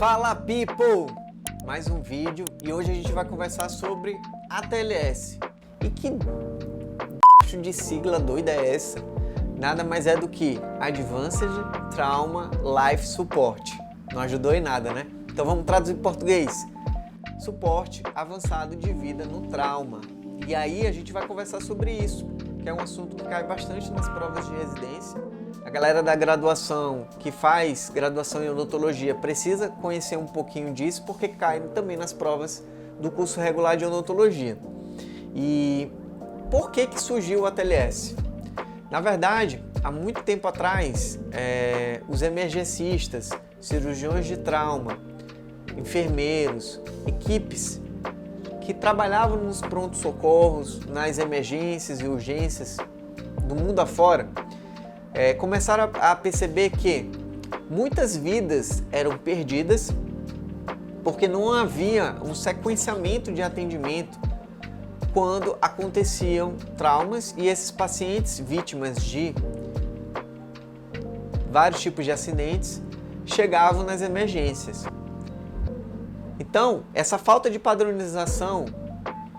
Fala people! Mais um vídeo e hoje a gente vai conversar sobre ATLS. E que de sigla doida é essa? Nada mais é do que Advanced Trauma Life Support. Não ajudou em nada, né? Então vamos traduzir em português. Suporte avançado de vida no trauma. E aí a gente vai conversar sobre isso, que é um assunto que cai bastante nas provas de residência. A galera da graduação, que faz graduação em odontologia, precisa conhecer um pouquinho disso, porque cai também nas provas do curso regular de odontologia. E por que surgiu o ATLS? Na verdade, há muito tempo atrás, os emergencistas, cirurgiões de trauma, enfermeiros, equipes que trabalhavam nos prontos-socorros, nas emergências e urgências do mundo afora, começaram a perceber que muitas vidas eram perdidas porque não havia um sequenciamento de atendimento quando aconteciam traumas e esses pacientes vítimas de vários tipos de acidentes chegavam nas emergências. Então, essa falta de padronização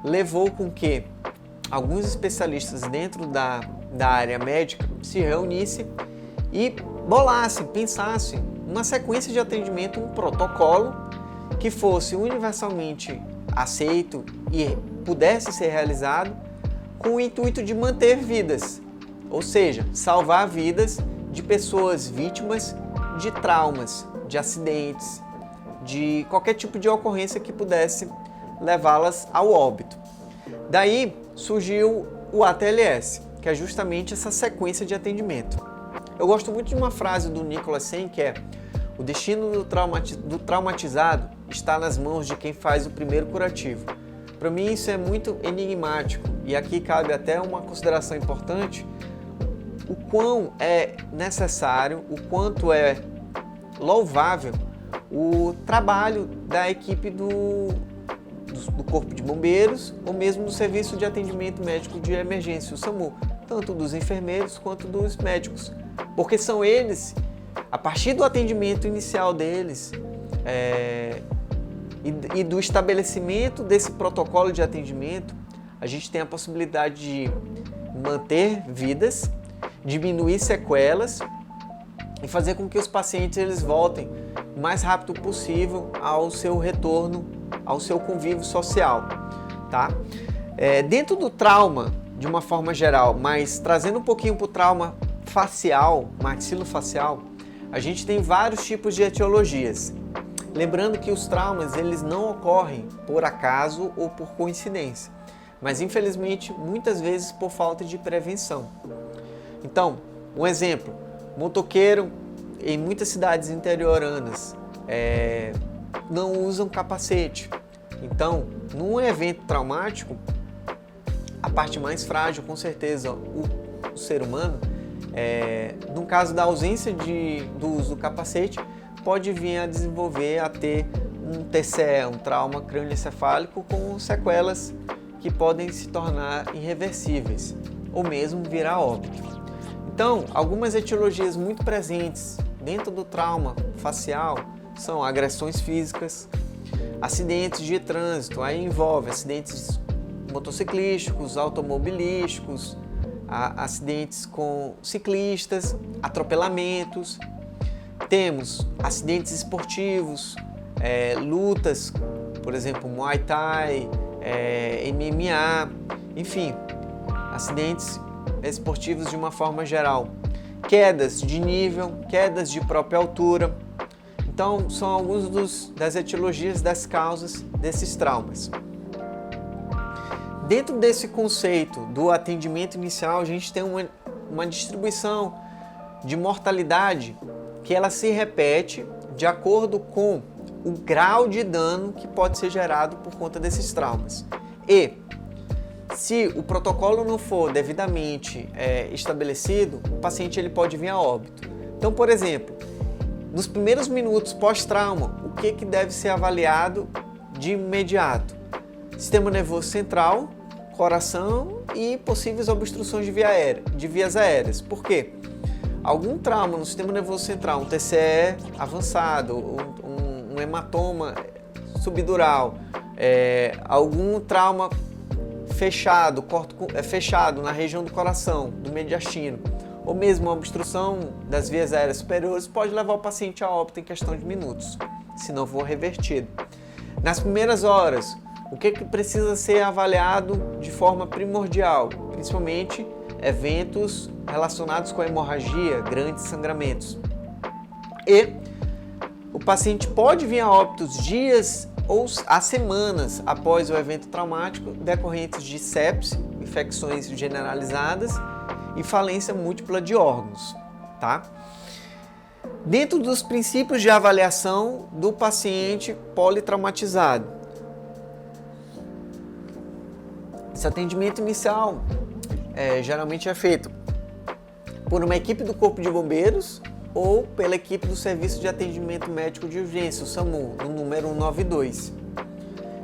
levou com que alguns especialistas dentro da área médica se reunissem e bolassem, pensassem uma sequência de atendimento, um protocolo que fosse universalmente aceito e pudesse ser realizado com o intuito de manter vidas, ou seja, salvar vidas de pessoas vítimas de traumas, de acidentes, de qualquer tipo de ocorrência que pudesse levá-las ao óbito. Daí surgiu o ATLS, que é justamente essa sequência de atendimento. Eu gosto muito de uma frase do Nicholas Sen, que é: o destino do traumatizado está nas mãos de quem faz o primeiro curativo. Para mim isso é muito enigmático e aqui cabe até uma consideração importante: o quão é necessário, o quanto é louvável o trabalho da equipe do Corpo de Bombeiros ou mesmo do Serviço de Atendimento Médico de Emergência, o SAMU, tanto dos enfermeiros quanto dos médicos, porque são eles, a partir do atendimento inicial deles e do estabelecimento desse protocolo de atendimento, a gente tem a possibilidade de manter vidas, diminuir sequelas e fazer com que os pacientes eles voltem o mais rápido possível ao seu retorno, ao seu convívio social, tá? Dentro do trauma, de uma forma geral, mas trazendo um pouquinho para o trauma facial, maxilofacial, a gente tem vários tipos de etiologias. Lembrando que os traumas eles não ocorrem por acaso ou por coincidência, mas infelizmente muitas vezes por falta de prevenção. Então, um exemplo: motoqueiro em muitas cidades interioranas não usam capacete. Então, num evento traumático, a parte mais frágil, com certeza, o ser humano, no caso da ausência do uso do capacete, pode vir a desenvolver, a ter um TCE, um trauma crânioencefálico, com sequelas que podem se tornar irreversíveis ou mesmo virar óbito. Então, algumas etiologias muito presentes dentro do trauma facial são agressões físicas, acidentes de trânsito, aí envolve acidentes motociclísticos, automobilísticos, acidentes com ciclistas, atropelamentos. Temos acidentes esportivos, lutas, por exemplo, Muay Thai, MMA, enfim, acidentes esportivos de uma forma geral. Quedas de nível, quedas de própria altura. Então, são alguns das etiologias, das causas desses traumas. Dentro desse conceito do atendimento inicial, a gente tem uma distribuição de mortalidade que ela se repete de acordo com o grau de dano que pode ser gerado por conta desses traumas. E se o protocolo não for devidamente estabelecido, o paciente ele pode vir a óbito. Então, por exemplo, nos primeiros minutos pós-trauma, o que deve ser avaliado de imediato? Sistema nervoso central, coração e possíveis obstruções de vias aéreas. Por quê? Algum trauma no sistema nervoso central, um TCE avançado, um um hematoma subdural, algum trauma fechado na região do coração, do mediastino, ou mesmo uma obstrução das vias aéreas superiores, pode levar o paciente a óbito em questão de minutos, se não for revertido. Nas primeiras horas, o que precisa ser avaliado de forma primordial? Principalmente eventos relacionados com a hemorragia, grandes sangramentos. E o paciente pode vir a óbitos dias ou a semanas após o evento traumático, decorrentes de sepse, infecções generalizadas e falência múltipla de órgãos, tá? Dentro dos princípios de avaliação do paciente politraumatizado, esse atendimento inicial geralmente é feito por uma equipe do Corpo de Bombeiros ou pela equipe do Serviço de Atendimento Médico de Urgência, o SAMU, no número 192.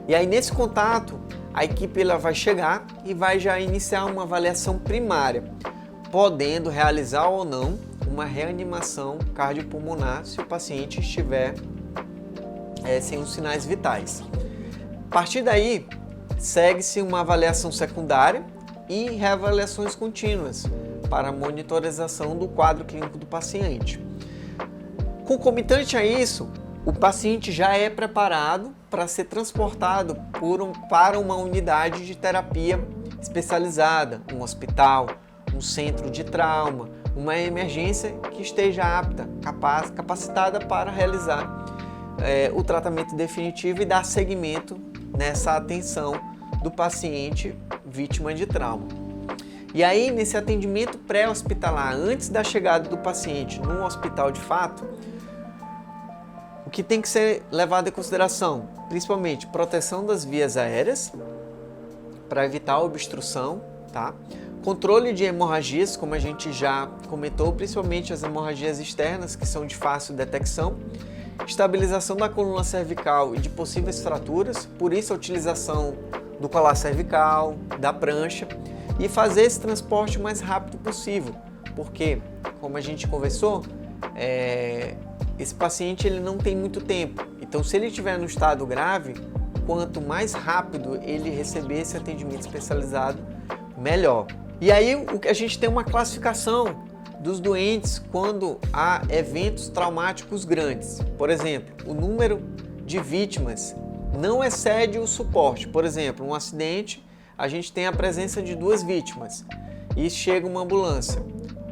E aí, nesse contato, a equipe ela vai chegar e vai já iniciar uma avaliação primária, podendo realizar ou não uma reanimação cardiopulmonar se o paciente estiver sem os sinais vitais. A partir daí, segue-se uma avaliação secundária e reavaliações contínuas para a monitorização do quadro clínico do paciente. Concomitante a isso, o paciente já é preparado para ser transportado para uma unidade de terapia especializada, um hospital, um centro de trauma, uma emergência que esteja apta, capacitada para realizar o tratamento definitivo e dar seguimento nessa atenção do paciente vítima de trauma. E aí, nesse atendimento pré-hospitalar, antes da chegada do paciente no hospital de fato, o que tem que ser levado em consideração? Principalmente proteção das vias aéreas, para evitar a obstrução, tá? Controle de hemorragias, como a gente já comentou, principalmente as hemorragias externas, que são de fácil detecção, estabilização da coluna cervical e de possíveis fraturas, por isso a utilização do colar cervical, da prancha, e fazer esse transporte o mais rápido possível, porque, como a gente conversou, esse paciente ele não tem muito tempo, então se ele estiver no estado grave, quanto mais rápido ele receber esse atendimento especializado, melhor. E aí a gente tem uma classificação dos doentes quando há eventos traumáticos grandes. Por exemplo, o número de vítimas não excede o suporte. Por exemplo, um acidente, a gente tem a presença de 2 vítimas e chega uma ambulância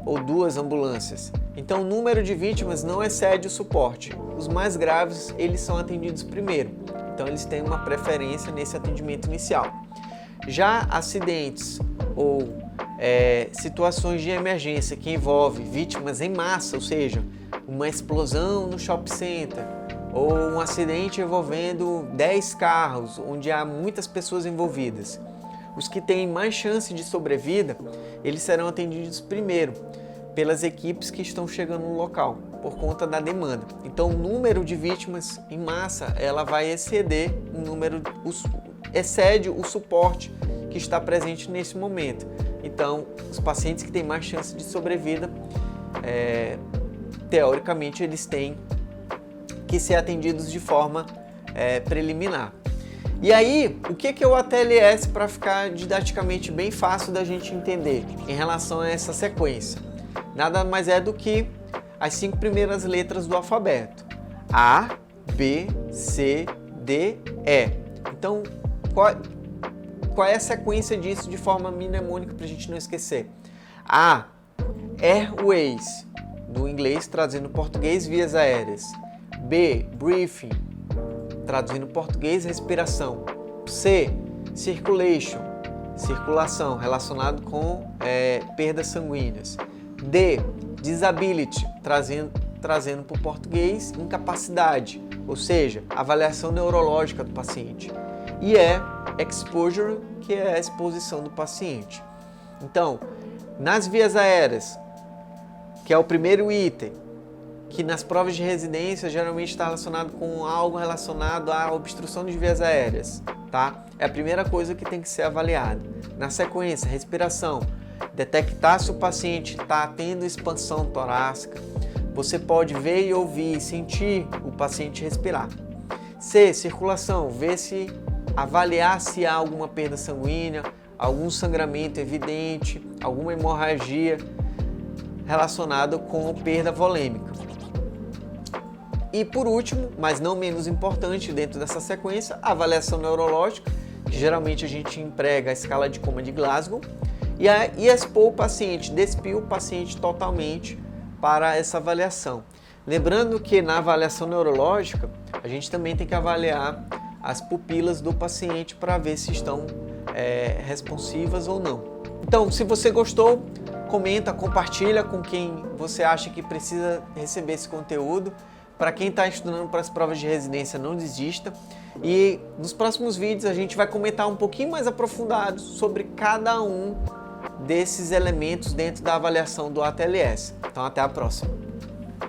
ou 2 ambulâncias. Então o número de vítimas não excede o suporte. Os mais graves, eles são atendidos primeiro. Então eles têm uma preferência nesse atendimento inicial. Já acidentes ou situações de emergência que envolvem vítimas em massa, ou seja, uma explosão no shopping center ou um acidente envolvendo 10 carros, onde há muitas pessoas envolvidas. Os que têm mais chance de sobrevida, eles serão atendidos primeiro pelas equipes que estão chegando no local, por conta da demanda. Então, o número de vítimas em massa, ela vai exceder excede o suporte que está presente nesse momento. Então, os pacientes que têm mais chance de sobrevida, teoricamente, eles têm que ser atendidos de forma preliminar. E aí, o que é o ATLS para ficar didaticamente bem fácil da gente entender em relação a essa sequência? Nada mais é do que as 5 primeiras letras do alfabeto. A, B, C, D, E. Então, qual é a sequência disso de forma mnemônica para a gente não esquecer? A, airways, do inglês, traduzindo português, vias aéreas. B, breathing, traduzindo português, respiração. C, circulation, circulação, relacionado com perdas sanguíneas. D, disability, trazendo para o português, incapacidade, ou seja, avaliação neurológica do paciente. E exposure, que é a exposição do paciente. Então, nas vias aéreas, que é o primeiro item, que nas provas de residência geralmente está relacionado com algo relacionado à obstrução de vias aéreas, tá? É a primeira coisa que tem que ser avaliada. Na sequência, respiração, detectar se o paciente está tendo expansão torácica. Você pode ver e ouvir e sentir o paciente respirar. C, circulação, ver se avaliar se há alguma perda sanguínea, algum sangramento evidente, alguma hemorragia relacionada com perda volêmica. E por último, mas não menos importante dentro dessa sequência, a avaliação neurológica, que geralmente a gente emprega a escala de coma de Glasgow, e expor o paciente, despir o paciente totalmente para essa avaliação. Lembrando que na avaliação neurológica, a gente também tem que avaliar as pupilas do paciente para ver se estão responsivas ou não. Então, se você gostou, comenta, compartilha com quem você acha que precisa receber esse conteúdo. Para quem está estudando para as provas de residência, não desista. E nos próximos vídeos a gente vai comentar um pouquinho mais aprofundado sobre cada um desses elementos dentro da avaliação do ATLS. Então, até a próxima.